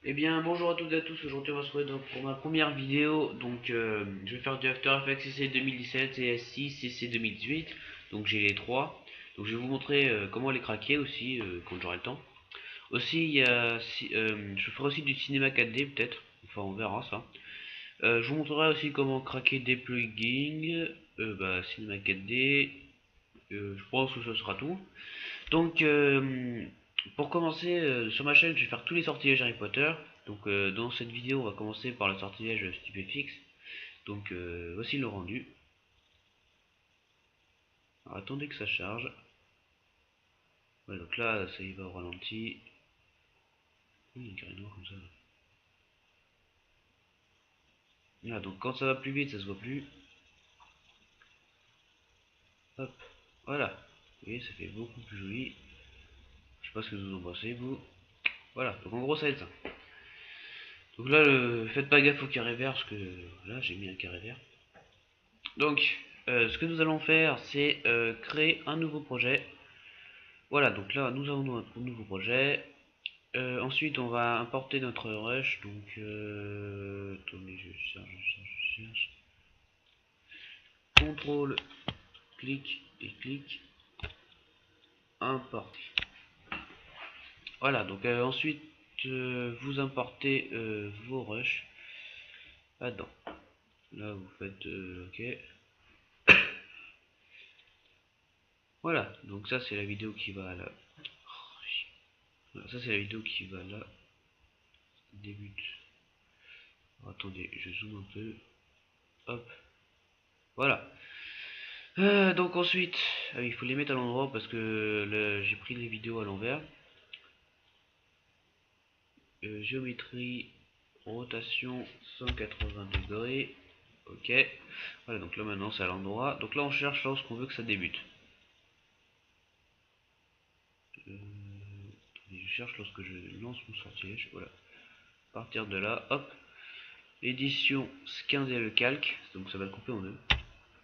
Eh bien, bonjour à toutes et à tous. Aujourd'hui, on va se retrouver pour ma première vidéo. Donc, je vais faire du After Effects CC 2017, CS6, CC 2018. Donc, j'ai les trois. Donc, je vais vous montrer comment les craquer aussi quand j'aurai le temps. Aussi, je ferai aussi du cinéma 4D peut-être. Enfin, on verra ça. Je vous montrerai aussi comment craquer des plugins, cinéma 4D. Je pense que ce sera tout. Donc, pour commencer, sur ma chaîne, je vais faire tous les sortilèges Harry Potter. Donc, dans cette vidéo, on va commencer par le sortilège Stupéfix. Donc, voici le rendu. Alors, attendez que ça charge. Ouais, donc là, ça y va au ralenti. Il y a une carré noire comme ça. Voilà, donc quand ça va plus vite, ça se voit plus. Hop, voilà. Vous voyez, ça fait beaucoup plus joli. Je sais pas ce que vous en pensez, vous. Voilà, donc en gros, ça va être ça. Donc là, faites pas gaffe au carré vert, parce que là, j'ai mis un carré vert. Donc, ce que nous allons faire, c'est créer un nouveau projet. Voilà, donc là, nous avons notre nouveau projet. Ensuite, on va importer notre rush. Donc, attendez, je cherche. CTRL, clic et clic, import. Voilà, donc ensuite, vous importez vos rushs là-dedans. Là, vous faites OK. Voilà, donc ça, c'est la vidéo qui va là. Voilà, ça, c'est la vidéo qui va là. Débute. Alors, attendez, je zoome un peu. Hop, voilà. Donc ensuite, il faut les mettre à l'endroit parce que j'ai pris les vidéos à l'envers. Géométrie, rotation 180 degrés. Ok. Voilà, donc là maintenant c'est à l'endroit. Donc là on cherche lorsqu'on veut que ça débute. Je cherche lorsque je lance mon sortilège. Voilà. À partir de là, hop. Édition, scinder le calque. Donc ça va le couper en deux.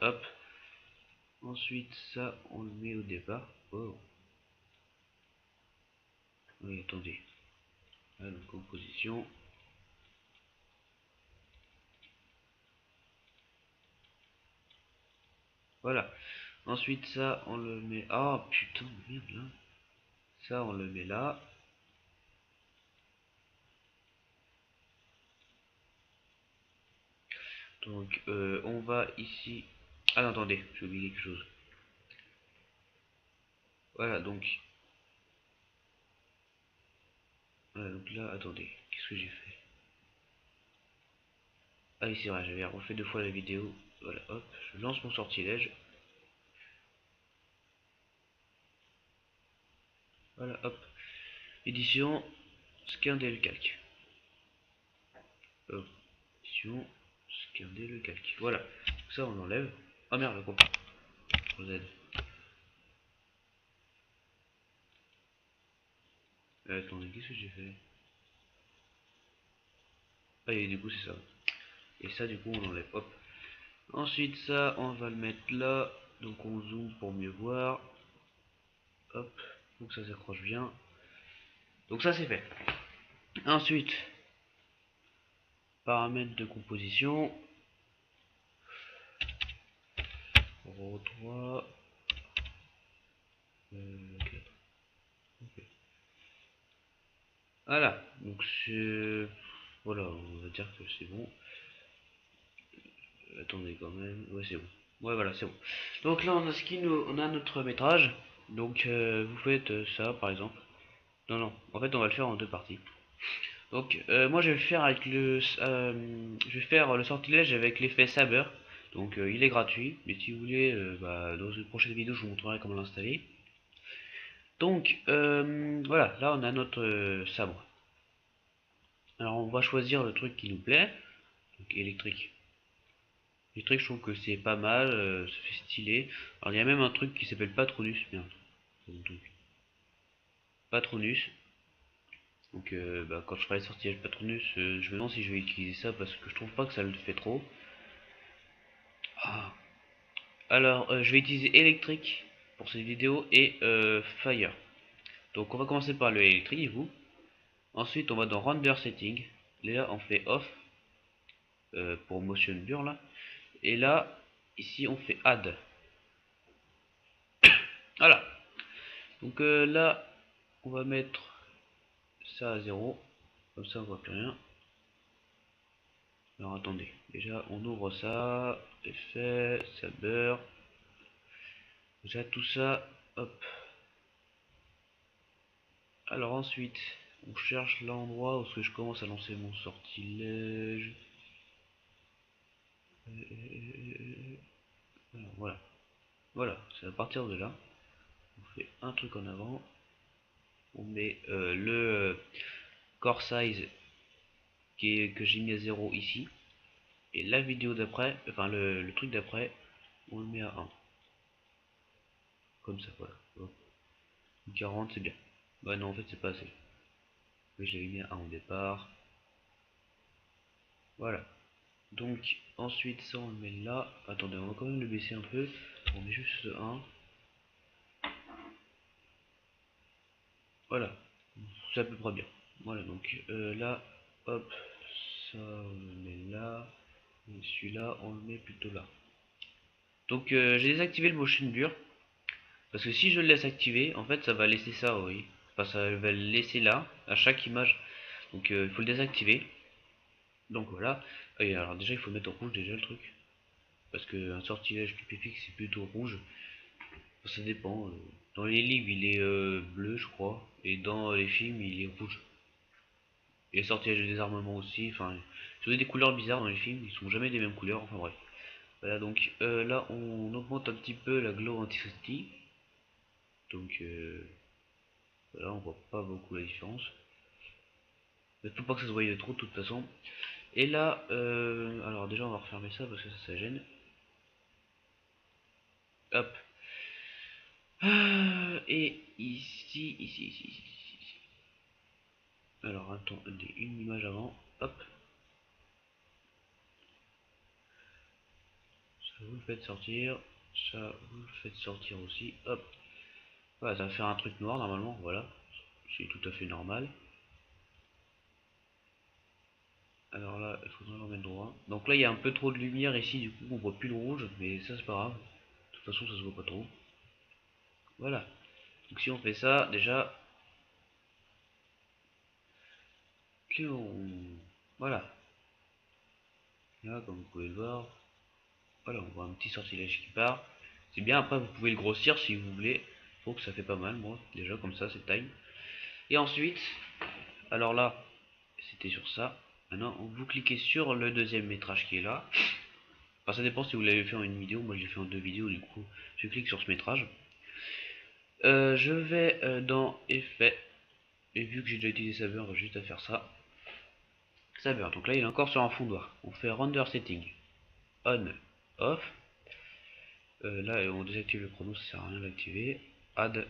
Hop. Ensuite ça on le met au départ. Oh. Oui, attendez. Là, donc composition. Voilà. Ensuite, ça, on le met. Ah putain, merde là. Ça, on le met là. Donc, on va ici. Ah non, attendez, j'ai oublié quelque chose. Voilà, donc là, attendez, qu'est-ce que j'ai fait? Ah oui, c'est vrai, j'avais refait deux fois la vidéo. Voilà, hop, je lance mon sortilège. Voilà, hop. Édition, scander le calque. Hop, édition, scander le calque. Voilà, ça on enlève. Ah merde, le compas. Z. Attendez, qu'est-ce que j'ai fait? Ah, et du coup, c'est ça. Et ça, du coup, on enlève. Hop. Ensuite, ça, on va le mettre là. Donc, on zoome pour mieux voir. Hop. Donc, ça s'accroche bien. Donc, ça, c'est fait. Ensuite, paramètres de composition. Row 3. 4. Okay. Voilà. Donc, c'est. Voilà, on va dire que c'est bon. Attendez quand même. Ouais, c'est bon. Ouais, voilà, c'est bon. Donc là, on a notre métrage. Donc, vous faites ça, par exemple. Non, non. En fait, on va le faire en deux parties. Donc moi je vais faire avec je vais faire le sortilège avec l'effet Saber. Donc il est gratuit, mais si vous voulez, dans une prochaine vidéo je vous montrerai comment l'installer. Donc voilà, là on a notre sabre. Alors on va choisir le truc qui nous plaît. Donc électrique. Électrique je trouve que c'est pas mal, ça fait stylé. Alors il y a même un truc qui s'appelle Patronus, bien. Patronus. Donc quand je ferai le sortilège Patronus, je me demande si je vais utiliser ça parce que je trouve pas que ça le fait trop. Ah, alors, je vais utiliser électrique pour cette vidéo et fire. Donc, on va commencer par le électrique, vous. Ensuite, on va dans Render Setting. Et là, on fait Off pour Motion Blur là. Et là, ici, on fait Add. Voilà. Donc là, on va mettre ça à 0. Comme ça, on voit plus rien. Alors attendez, déjà on ouvre ça, effet, ça beurre. Déjà tout ça, hop. Alors ensuite, on cherche l'endroit où est-ce que je commence à lancer mon sortilège. Alors, voilà, voilà, c'est à partir de là. On fait un truc en avant. On met le core size que j'ai mis à 0 ici. Et la vidéo d'après, enfin le truc d'après, on le met à 1. Comme ça, voilà. 40 c'est bien. Bah non, en fait c'est pas assez. Oui, je l'avais mis à 1 au départ. Voilà. Donc ensuite ça on le met là. Attendez, on va quand même le baisser un peu. On met juste 1. Voilà. C'est à peu près bien. Voilà, donc là, hop, ça on le met là. Et celui-là, on le met plutôt là. Donc j'ai désactivé le motion blur. Parce que si je le laisse activer, en fait ça va laisser ça, oui. Enfin ça va le laisser là, à chaque image. Donc il faut le désactiver. Donc voilà. Et alors déjà il faut mettre en rouge déjà le truc. Parce qu'un sortilège PPX c'est plutôt rouge. Ça dépend. Dans les livres il est bleu je crois. Et dans les films il est rouge. Et les sortilèges de désarmement aussi. Enfin, ils ont des couleurs bizarres dans les films. Ils sont jamais des mêmes couleurs. Enfin bref. Voilà donc là on augmente un petit peu la glow intensity. Donc là on voit pas beaucoup la différence. Il faut pas que ça se voie trop de toute façon. Et là, alors déjà on va refermer ça parce que ça gêne. Hop. Et ici. Alors attendez, une image avant. Hop. Ça vous le faites sortir. Ça vous le faites sortir aussi. Hop. Voilà, ça va faire un truc noir normalement. Voilà. C'est tout à fait normal. Alors là, il faudrait le remettre droit. Donc là, il y a un peu trop de lumière ici, du coup, on voit plus le rouge, mais ça, c'est pas grave. De toute façon, ça se voit pas trop. Voilà. Donc si on fait ça, déjà, voilà. Là, comme vous pouvez le voir, voilà, on voit un petit sortilège qui part. C'est bien, après, vous pouvez le grossir si vous voulez. Faut que ça fait pas mal, moi, déjà, comme ça, c'est taille. Et ensuite, alors là, c'était sur ça. Maintenant, vous cliquez sur le deuxième métrage qui est là. Enfin, ça dépend si vous l'avez fait en une vidéo. Moi, je l'ai fait en deux vidéos, du coup, je clique sur ce métrage. Je vais dans Effets. Et vu que j'ai déjà utilisé Saber, j'ai juste à faire ça. Saber, donc là, il est encore sur un fond noir. On fait Render Setting. On, Off. Là, on désactive le chrono, ça sert à rien d'activer. Add.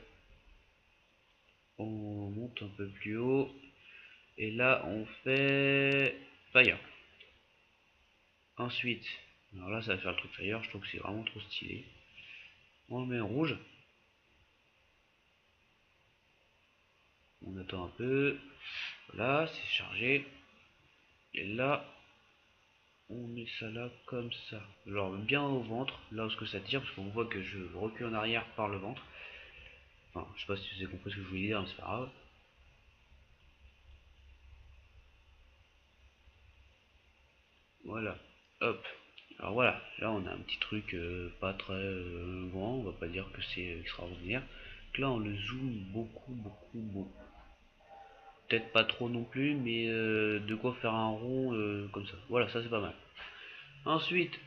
On monte un peu plus haut. Et là, on fait Fire. Ensuite, alors là, ça va faire le truc Fire. Je trouve que c'est vraiment trop stylé. On le met en rouge. On attend un peu. Voilà, c'est chargé. Et là, on met ça là comme ça. Genre bien au ventre, là où ce que ça tire, parce qu'on voit que je recule en arrière par le ventre. Enfin, je sais pas si vous avez compris ce que je voulais dire, mais c'est pas grave. Voilà, hop. Alors voilà, là on a un petit truc pas très grand, on va pas dire que c'est extraordinaire. Donc là on le zoome beaucoup. Peut-être pas trop non plus, mais de quoi faire un rond comme ça. Voilà, ça c'est pas mal. Ensuite,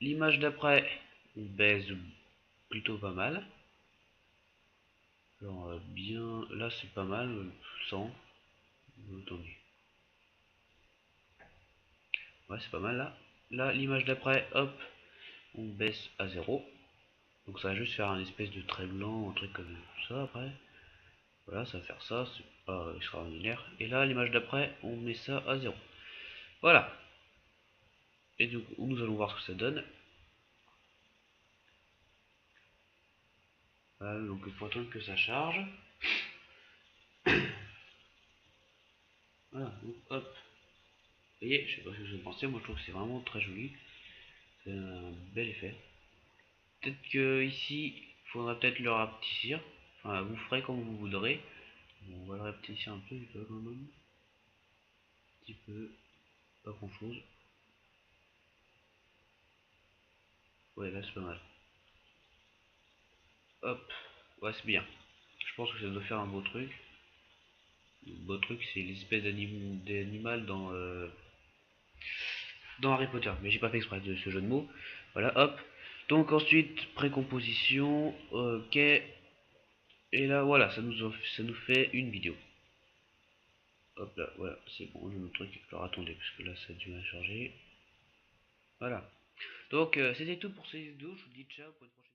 l'image d'après, on baise plutôt pas mal. Genre bien, là c'est pas mal, 100. Attendez. Ouais, c'est pas mal là. Là, l'image d'après, hop, on baisse à 0. Donc ça va juste faire un espèce de trait blanc, un truc comme ça après. Voilà, ça va faire ça, c'est pas extraordinaire. Et là, l'image d'après, on met ça à 0. Voilà. Et donc, nous allons voir ce que ça donne. Voilà, donc il faut attendre que ça charge. Voilà, donc, hop. Vous voyez, je sais pas ce que vous en pensez, moi je trouve que c'est vraiment très joli. C'est un bel effet. Peut-être que ici, il faudra peut-être le rapetissir. Enfin, vous ferez comme vous voudrez. Bon, on va le rapetissir un peu, quand même. Un petit peu, pas grand chose. Ouais, là c'est pas mal. Hop, ouais, c'est bien. Je pense que ça doit faire un beau truc. Le beau truc, c'est l'espèce d'animal dans Harry Potter. Mais j'ai pas fait exprès de ce jeu de mots. Voilà, hop. Donc ensuite, précomposition, ok. Et là, voilà, ça nous fait une vidéo. Hop là, voilà, c'est bon, j'ai mon truc. Alors attendez, parce que là, ça a dû mal charger. Voilà. Donc, c'était tout pour cette vidéo. Je vous dis ciao pour une prochaine.